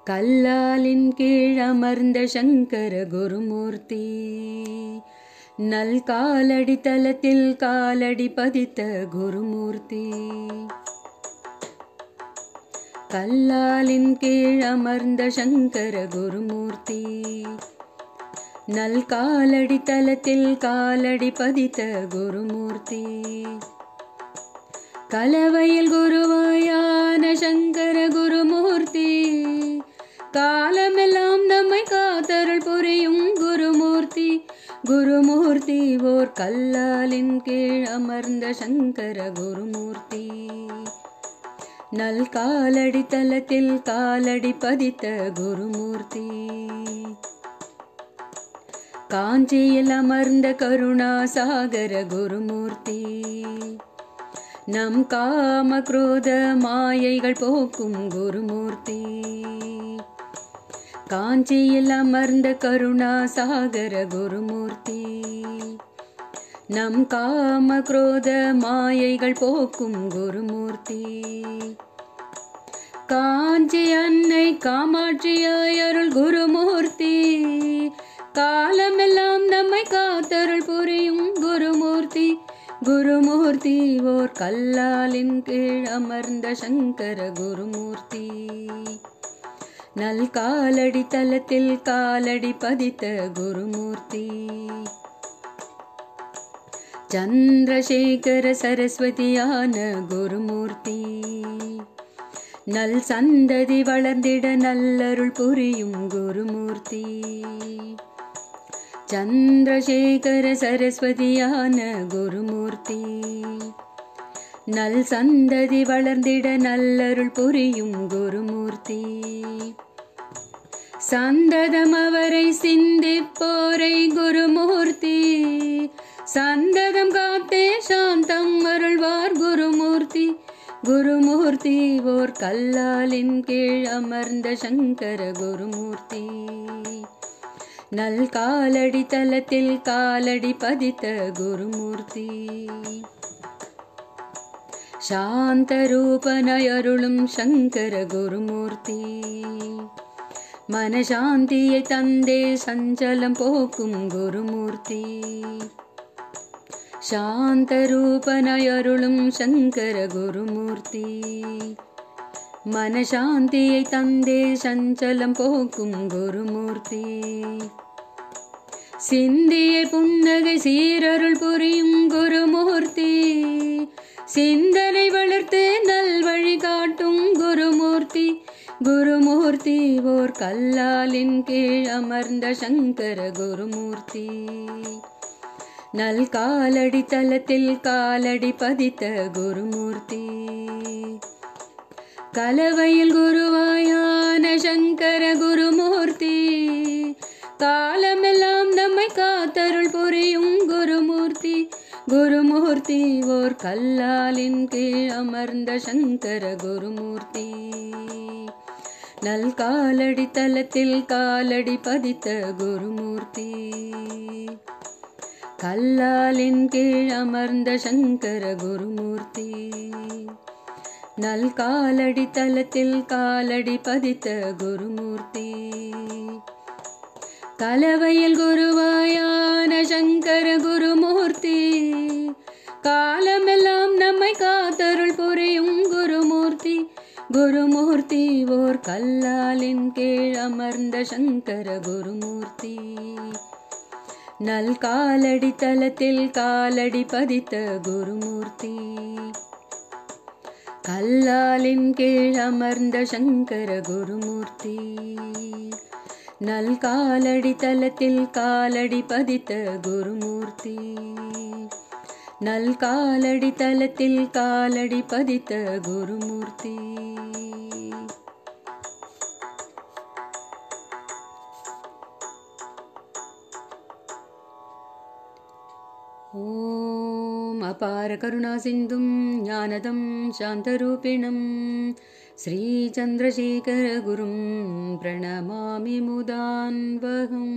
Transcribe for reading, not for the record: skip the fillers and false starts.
கல்லாலின் கீழ் அமர்ந்த சங்கர குருமூர்த்தி, நல் காலடி தலத்தில் காலடி பதித்த குருமூர்த்தி. கல்லாலின் கீழ் அமர்ந்த சங்கர குருமூர்த்தி, நல் காலடி தலத்தில் காலடி பதித்த குருமூர்த்தி. கலவையில் குருவாயான சங்கர குருமூர்த்தி, காலமெல்லாம் நம்மை காத்தருள் புரியும் குருமூர்த்தி. குருமூர்த்தி ஓர் கல்லாலின் கீழ் அமர்ந்த சங்கர குருமூர்த்தி, நல் காலடி தலத்தில் காலடி பதித்த குருமூர்த்தி. காஞ்சியில் அமர்ந்த கருணாசாகர குருமூர்த்தி, நம் காம குரோத மாயைகள் போக்கும் குருமூர்த்தி. காஞ்சியில் அமர்ந்த கருணாசாகர குருமூர்த்தி, நம் காம குரோத மாயைகள் போக்கும் குருமூர்த்தி. காஞ்சி அன்னை காமாட்சியாய் அருள் குருமூர்த்தி, காலமெல்லாம் நம்மை காத்தருள் புரியும் குருமூர்த்தி. குருமூர்த்தி ஓர் கல்லாலின் கீழ் அமர்ந்த சங்கர குருமூர்த்தி, நல் காலடி தலத்தில் காலடி பதித்த குருமூர்த்தி. சந்திரசேகர சரஸ்வதியான குருமூர்த்தி, நல் சந்ததி வளர்ந்திட நல்லருள் புரியும் குருமூர்த்தி. சந்திரசேகர சரஸ்வதியான குருமூர்த்தி, நல் சந்ததி வளர்ந்திட நல்லருள் புரியும் குருமூர்த்தி. சந்ததம் அவரை சிந்திப்போரை குருமூர்த்தி, சந்ததம் காத்தே சாந்தம் அருள்வார் குருமூர்த்தி. குருமூர்த்தி ஓர் கல்லாலின் கீழ் அமர்ந்த சங்கர குருமூர்த்தி, நல் காலடி தலத்தில் காலடி பதித்த குருமூர்த்தி. சாந்த ரூபனாய் அருளும் சங்கர குருமூர்த்தி, மனசாந்தியை தந்தே சஞ்சலம் போக்கும் குருமூர்த்தி. சாந்த ரூபனாய் அருளும் சங்கர குருமூர்த்தி, மனசாந்தியை தந்தே சஞ்சலம் போக்கும் குருமூர்த்தி. சிந்தியை புன்னகை சீரருள் புரியும் குருமூர்த்தி, சிந்தனை வளர்த்து நல் வழி காட்டும் குருமூர்த்தி. குருமூர்த்தி ஓர் கல்லாலின் கீழ் அமர்ந்த சங்கர குருமூர்த்தி, நல் காலடி தலத்தில் காலடி பதித்த குருமூர்த்தி. கலவையில் குருவாயான சங்கர குருமூர்த்தி, காலமெல்லாம் நம்மை காத்தருள் புரியும் குருமூர்த்தி. குருமூர்த்தி ஓர் கல்லாலின் கீழ் அமர்ந்த சங்கர குருமூர்த்தி, நல் காலடி தலத்தில் காலடி பதித்த குருமூர்த்தி. கல்லாலின் கீழ் அமர்ந்த சங்கர குருமூர்த்தி, நல் காலடி தலத்தில் காலடி பதித்த குருமூர்த்தி. கலவையில் குருவாயான சங்கர குருமூர்த்தி, காலமெல்லாம் நம்மை காத்தருள் புரியும் குருமூர்த்தி. குருமூர்த்தி ஓர் கல்லாலின் கீழ் அமர்ந்த சங்கர குருமூர்த்தி, நல் காலடி தலத்தில் காலடி பதித்த குருமூர்த்தி. கல்லாலின் கீழ் அமர்ந்த சங்கர குருமூர்த்தி, நல் காலடி தலத்தில் காலடி பதித்த குருமூர்த்தி. நல் காலடி தலத்தில் காலடி பதித்த குருமூர்த்தி. ஓம் அபார கருணா சிந்தும் ஞானதம் சாந்தரூபிணம் ஸ்ரீ சந்திரசேகர குரும் பிரணமாமி முதான்வகம்.